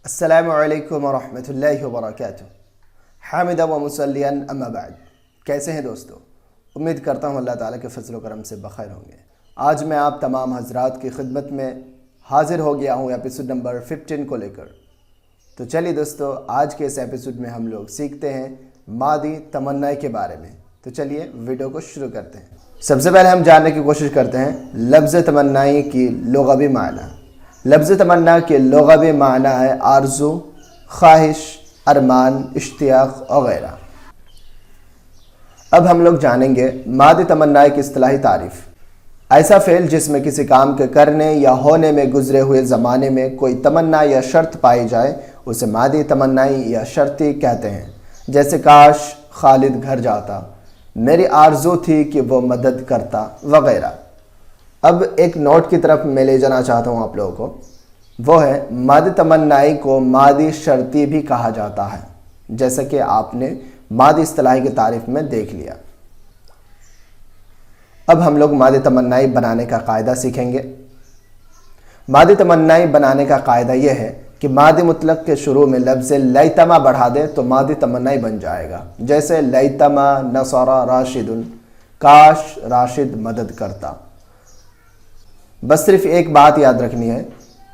السلام علیکم ورحمۃ اللہ وبرکاتہ۔ حامدہ و مصلیاً اما بعد، کیسے ہیں دوستو؟ امید کرتا ہوں اللہ تعالیٰ کے فضل و کرم سے بخیر ہوں گے۔ آج میں آپ تمام حضرات کی خدمت میں حاضر ہو گیا ہوں ایپیسوڈ نمبر 15 کو لے کر۔ تو چلیے دوستو، آج کے اس ایپیسوڈ میں ہم لوگ سیکھتے ہیں ماضی تمنا کے بارے میں۔ تو چلیے ویڈیو کو شروع کرتے ہیں۔ سب سے پہلے ہم جاننے کی کوشش کرتے ہیں لفظ تمنائی کی لغوی معنی۔ لفظ تمنا کے لغوی معنی ہے آرزو، خواہش، ارمان، اشتیاق وغیرہ۔ اب ہم لوگ جانیں گے ماضی تمنا کی اصطلاحی تعریف۔ ایسا فعل جس میں کسی کام کے کرنے یا ہونے میں گزرے ہوئے زمانے میں کوئی تمنا یا شرط پائی جائے اسے ماضی تمنائی یا شرطی کہتے ہیں۔ جیسے کاش خالد گھر جاتا، میری آرزو تھی کہ وہ مدد کرتا وغیرہ۔ اب ایک نوٹ کی طرف میں لے جانا چاہتا ہوں آپ لوگوں کو، وہ ہے ماضی تمنائی کو ماضی شرطی بھی کہا جاتا ہے، جیسا کہ آپ نے ماضی اصطلاحی کی تعریف میں دیکھ لیا۔ اب ہم لوگ ماضی تمنائی بنانے کا قاعدہ سیکھیں گے۔ ماضی تمنائی بنانے کا قاعدہ یہ ہے کہ ماضی مطلق کے شروع میں لفظ لیتما بڑھا دیں تو ماضی تمنائی بن جائے گا۔ جیسے لیتما نصر راشد، کاش راشد مدد کرتا۔ بس صرف ایک بات یاد رکھنی ہے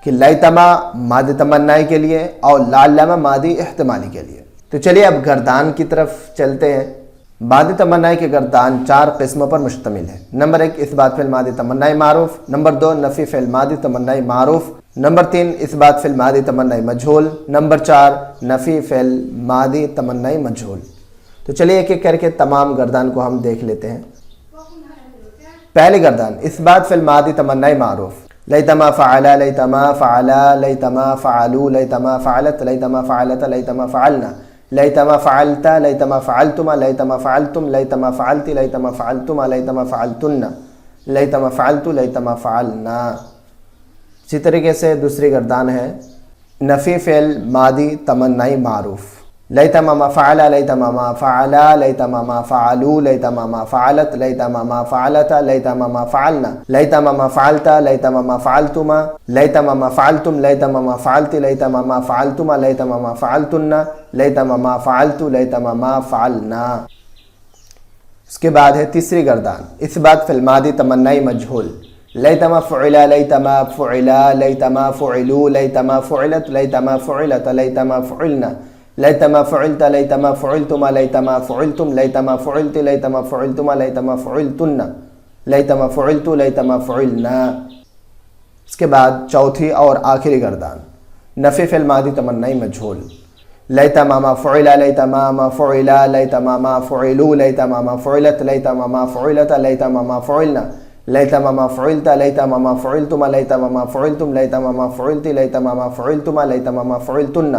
کہ لیتما ماضی تمنائی کے لیے اور لعلما ماضی احتمالی کے لیے۔ تو چلیے اب گردان کی طرف چلتے ہیں۔ ماضی تمنائی کے گردان 4 قسموں پر مشتمل ہے۔ نمبر 1 اثبات فعل ماضی تمنائی معروف، نمبر 2 نفی فعل ماضی تمنائی معروف، نمبر 3 اثبات فعل ماضی تمنائی مجہول، نمبر 4 نفی فعل ماضی تمنائی مجہول۔ تو چلیے ایک ایک کر کے تمام گردان کو ہم دیکھ لیتے ہیں۔ پہلی گردان اثبات فعل ماضی تمنائی معروف۔ لیتما فعلا، لیتما فعلا، لیتما فعلو، لیتما فعلت، لیتما فعلت، لیتما فعلنا، لیتما فعلتا، لیتما فعلتما، لیتما فعلتم، لیتما فعلتی، لیتما فعلتما، لیتما فعلتن، لیتما فعلت، لیتما فعلنا۔ اسی طریقے سے دوسری گردان ہے نفی فعل ماضی تمنائی معروف۔ لیتما ما فعلا، لیتما ما فعلا، لیتما ما فعلو، لیتما ما فعلت، لیتما ما فعلتا، لیتما ما فعلنا، لیتما ما فعلتا، لیتما ما فعلتما، لیتما ما فعلتم، لیتما ما فعلتی، لیتما ما فعلتما، لیتما ما فعلتن، لیتما ما فعلت، لیتما ما فعلنا۔ اس کے بعد ہے تیسری گردان اثبات فعل ماضی تمنائی مجہول۔ لیتما فعلا، لیتما فعلا، لیتما فعلو، لیتما فعلت، لیتما فعلت، لیتما فعلنا، لیتما فعلت، لیتما فعلتما، لیتما فعلتم، لیتما فعلت، لیتما فعلتما، لیتما فعلتن، لیتما فعلت، لیتما فعلنا۔ اس کے بعد چوتھی اور آخری گردان نفی فعل ماضی تمنائی مجہول۔ لیتما ما فعلا، لیتما ما فعلا، لیتما ما فعلو، لیتما ما فعلت، لیتما ما فعلت، لیتما ما فعلنا، لیتما ما فعلت، لیتما ما فعلتما، لیتما ما فعلتم، لیتما ما فعلت، لیتما ما فعلتما، لیتما ما فعلتن،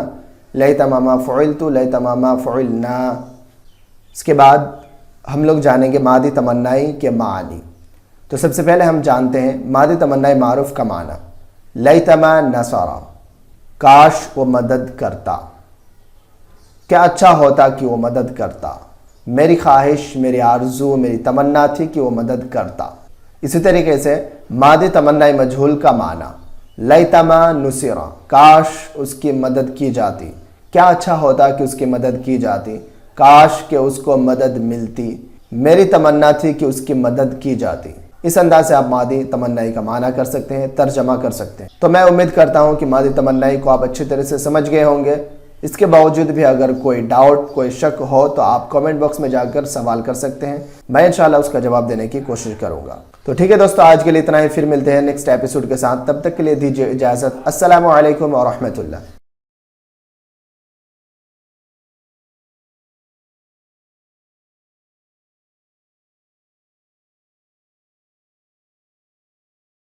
لیتما ما فعلت، لیتما ما فعلنا۔ اس کے بعد ہم لوگ جانیں گے ماضی تمنائی کے معنی۔ تو سب سے پہلے ہم جانتے ہیں ماضی تمنائی معروف کا معنی۔ لیتما نصر، کاش وہ مدد کرتا، کیا اچھا ہوتا کہ وہ مدد کرتا، میری خواہش، میری آرزو، میری تمنا تھی کہ وہ مدد کرتا۔ اسی طریقے سے ماضی تمنائی مجہول کا معنی لیتما نصر، کاش اس کی مدد کی جاتی، کیا اچھا ہوتا کہ اس کی مدد کی جاتی، کاش کہ اس کو مدد ملتی، میری تمنا تھی کہ اس کی مدد کی جاتی۔ اس انداز سے آپ ماضی تمنائی کا معنی کر سکتے ہیں، ترجمہ کر سکتے ہیں۔ تو میں امید کرتا ہوں کہ ماضی تمنائی کو آپ اچھی طرح سے سمجھ گئے ہوں گے۔ اس کے باوجود بھی اگر کوئی ڈاؤٹ، کوئی شک ہو تو آپ کامنٹ باکس میں جا کر سوال کر سکتے ہیں، میں انشاءاللہ اس کا جواب دینے کی کوشش کروں گا۔ تو ٹھیک ہے دوستو، آج کے لیے اتنا ہی، پھر ملتے ہیں نیکسٹ ایپیسوڈ کے ساتھ۔ تب تک کے لیے دیجیے اجازت۔ السلام علیکم ورحمۃ اللہ۔